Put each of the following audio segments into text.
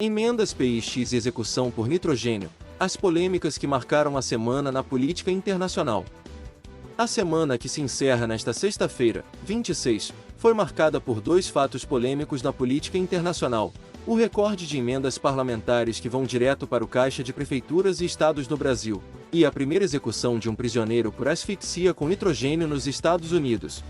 Emendas PIX e execução por nitrogênio, as polêmicas que marcaram a semana na política internacional. A semana que se encerra nesta sexta-feira, 26, foi marcada por dois fatos polêmicos na política internacional: o recorde de emendas parlamentares que vão direto para o caixa de prefeituras e estados no Brasil, e a primeira execução de um prisioneiro por asfixia com nitrogênio nos Estados Unidos.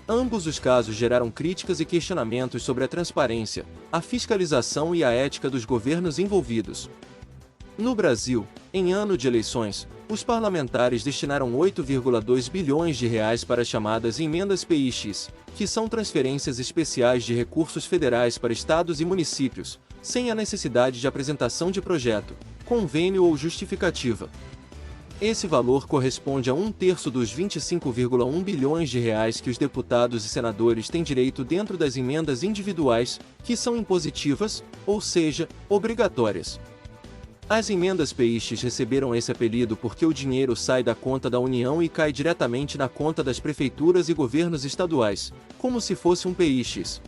Ambos os casos geraram críticas e questionamentos sobre a transparência, a fiscalização e a ética dos governos envolvidos. No Brasil, em ano de eleições, os parlamentares destinaram 8,2 bilhões de reais para as chamadas emendas PIX, que são transferências especiais de recursos federais para estados e municípios, sem a necessidade de apresentação de projeto, convênio ou justificativa. Esse valor corresponde a 1/3 dos 25,1 bilhões de reais que os deputados e senadores têm direito dentro das emendas individuais, que são impositivas, ou seja, obrigatórias. As emendas PIX receberam esse apelido porque o dinheiro sai da conta da União e cai diretamente na conta das prefeituras e governos estaduais, como se fosse um PIX.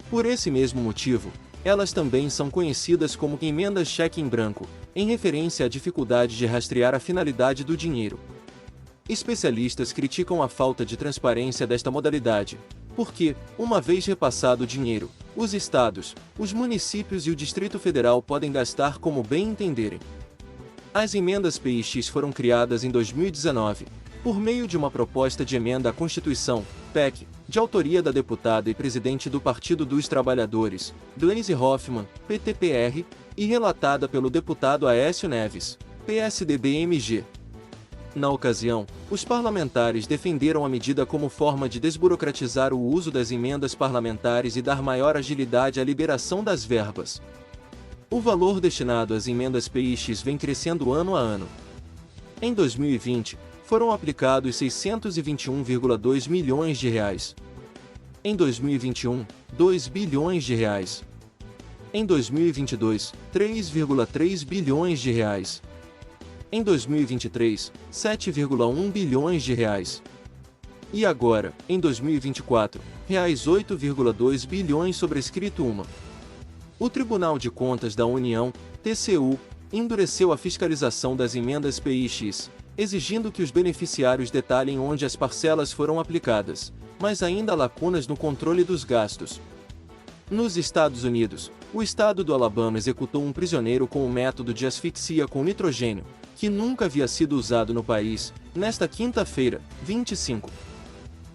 Por esse mesmo motivo, elas também são conhecidas como emendas cheque em branco, em referência à dificuldade de rastrear a finalidade do dinheiro. Especialistas criticam a falta de transparência desta modalidade, porque, uma vez repassado o dinheiro, os estados, os municípios e o Distrito Federal podem gastar como bem entenderem. As emendas PIX foram criadas em 2019, por meio de uma proposta de emenda à Constituição, PEC, de autoria da deputada e presidente do Partido dos Trabalhadores, Gleisi Hoffmann, PTPR, e relatada pelo deputado Aécio Neves, PSDB-MG. Na ocasião, os parlamentares defenderam a medida como forma de desburocratizar o uso das emendas parlamentares e dar maior agilidade à liberação das verbas. O valor destinado às emendas PIX vem crescendo ano a ano. Em 2020, foram aplicados 621,2 milhões de reais. Em 2021, 2 bilhões de reais. Em 2022, 3,3 bilhões de reais. Em 2023, 7,1 bilhões de reais. E agora, em 2024, reais 8,2 bilhões sobrescrito uma. O Tribunal de Contas da União, TCU, endureceu a fiscalização das emendas PIX, exigindo que os beneficiários detalhem onde as parcelas foram aplicadas, mas ainda há lacunas no controle dos gastos. Nos Estados Unidos, o estado do Alabama executou um prisioneiro com o método de asfixia com nitrogênio, que nunca havia sido usado no país, nesta quinta-feira, 25.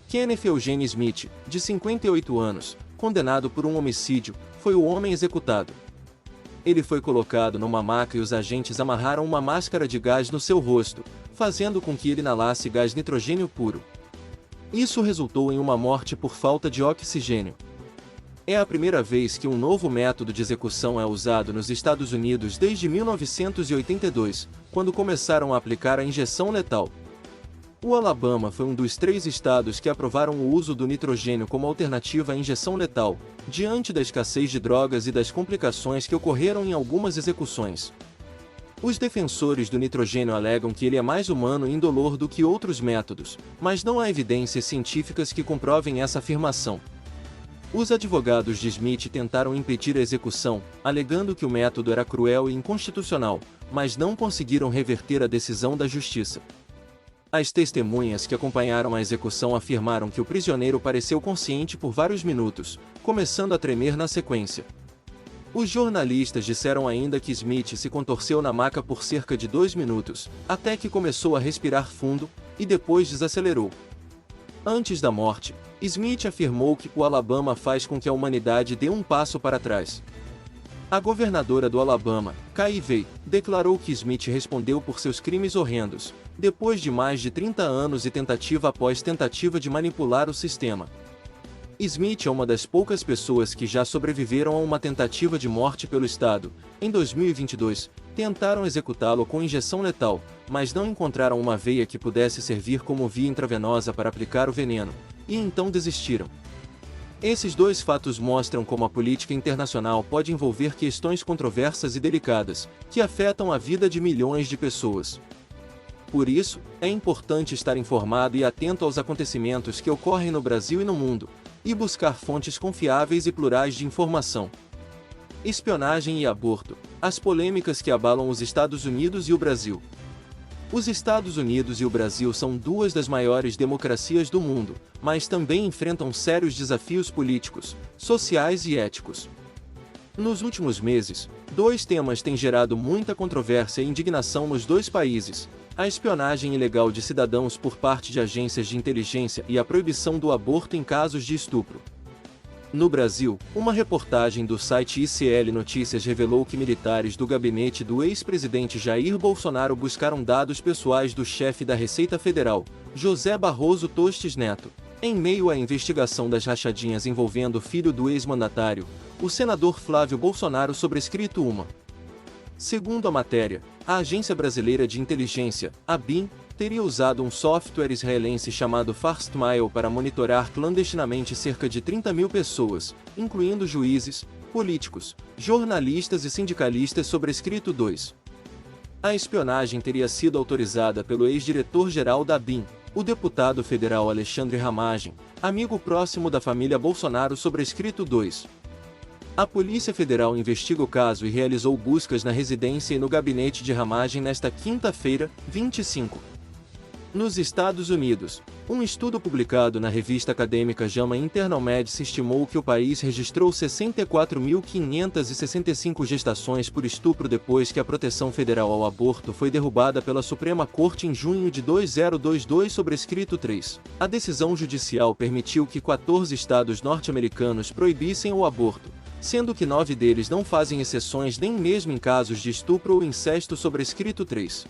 Kenneth Eugene Smith, de 58 anos, condenado por um homicídio, foi o homem executado. Ele foi colocado numa maca e os agentes amarraram uma máscara de gás no seu rosto, fazendo com que ele inalasse gás nitrogênio puro. Isso resultou em uma morte por falta de oxigênio. É a primeira vez que um novo método de execução é usado nos Estados Unidos desde 1982, quando começaram a aplicar a injeção letal. O Alabama foi um dos 3 estados que aprovaram o uso do nitrogênio como alternativa à injeção letal, diante da escassez de drogas e das complicações que ocorreram em algumas execuções. Os defensores do nitrogênio alegam que ele é mais humano e indolor do que outros métodos, mas não há evidências científicas que comprovem essa afirmação. Os advogados de Smith tentaram impedir a execução, alegando que o método era cruel e inconstitucional, mas não conseguiram reverter a decisão da justiça. As testemunhas que acompanharam a execução afirmaram que o prisioneiro pareceu consciente por vários minutos, começando a tremer na sequência. Os jornalistas disseram ainda que Smith se contorceu na maca por cerca de 2 minutos, até que começou a respirar fundo, e depois desacelerou. Antes da morte, Smith afirmou que o Alabama faz com que a humanidade dê um passo para trás. A governadora do Alabama, Kay Ivey, declarou que Smith respondeu por seus crimes horrendos, depois de mais de 30 anos e tentativa após tentativa de manipular o sistema. Smith é uma das poucas pessoas que já sobreviveram a uma tentativa de morte pelo Estado. Em 2022, tentaram executá-lo com injeção letal, mas não encontraram uma veia que pudesse servir como via intravenosa para aplicar o veneno, e então desistiram. Esses dois fatos mostram como a política internacional pode envolver questões controversas e delicadas, que afetam a vida de milhões de pessoas. Por isso, é importante estar informado e atento aos acontecimentos que ocorrem no Brasil e no mundo, e buscar fontes confiáveis e plurais de informação. Espionagem e aborto, as polêmicas que abalam os Estados Unidos e o Brasil. Os Estados Unidos e o Brasil são duas das maiores democracias do mundo, mas também enfrentam sérios desafios políticos, sociais e éticos. Nos últimos meses, dois temas têm gerado muita controvérsia e indignação nos dois países: a espionagem ilegal de cidadãos por parte de agências de inteligência e a proibição do aborto em casos de estupro. No Brasil, uma reportagem do site ICL Notícias revelou que militares do gabinete do ex-presidente Jair Bolsonaro buscaram dados pessoais do chefe da Receita Federal, José Barroso Tostes Neto, em meio à investigação das rachadinhas envolvendo o filho do ex-mandatário, o senador Flávio Bolsonaro, sobrescrito uma. Segundo a matéria, a Agência Brasileira de Inteligência, ABIN, teria usado um software israelense chamado Fastmail para monitorar clandestinamente cerca de 30 mil pessoas, incluindo juízes, políticos, jornalistas e sindicalistas, sobrescrito 2. A espionagem teria sido autorizada pelo ex-diretor-geral da ABIN, o deputado federal Alexandre Ramagem, amigo próximo da família Bolsonaro, sobrescrito 2. A Polícia Federal investiga o caso e realizou buscas na residência e no gabinete de Ramagem nesta quinta-feira, 25. Nos Estados Unidos, um estudo publicado na revista acadêmica JAMA Internal Medicine estimou que o país registrou 64.565 gestações por estupro depois que a proteção federal ao aborto foi derrubada pela Suprema Corte em junho de 2022, sobrescrito 3. A decisão judicial permitiu que 14 estados norte-americanos proibissem o aborto, sendo que 9 deles não fazem exceções nem mesmo em casos de estupro ou incesto, sobrescrito 3.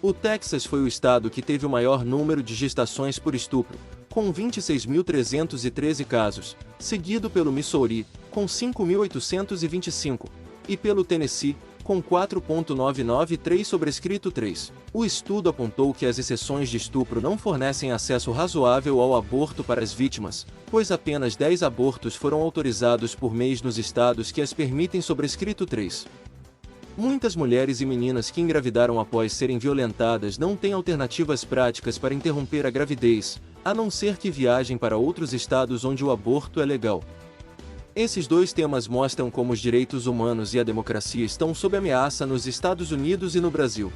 O Texas foi o estado que teve o maior número de gestações por estupro, com 26.313 casos, seguido pelo Missouri, com 5.825, e pelo Tennessee, com 4.993, sobrescrito 3. O estudo apontou que as exceções de estupro não fornecem acesso razoável ao aborto para as vítimas, pois apenas 10 abortos foram autorizados por mês nos estados que as permitem, sobrescrito 3. Muitas mulheres e meninas que engravidaram após serem violentadas não têm alternativas práticas para interromper a gravidez, a não ser que viajem para outros estados onde o aborto é legal. Esses dois temas mostram como os direitos humanos e a democracia estão sob ameaça nos Estados Unidos e no Brasil.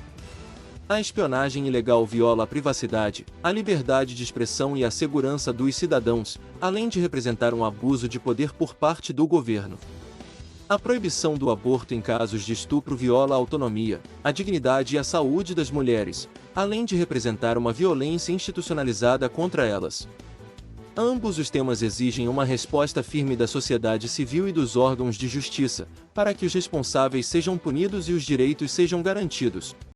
A espionagem ilegal viola a privacidade, a liberdade de expressão e a segurança dos cidadãos, além de representar um abuso de poder por parte do governo. A proibição do aborto em casos de estupro viola a autonomia, a dignidade e a saúde das mulheres, além de representar uma violência institucionalizada contra elas. Ambos os temas exigem uma resposta firme da sociedade civil e dos órgãos de justiça, para que os responsáveis sejam punidos e os direitos sejam garantidos.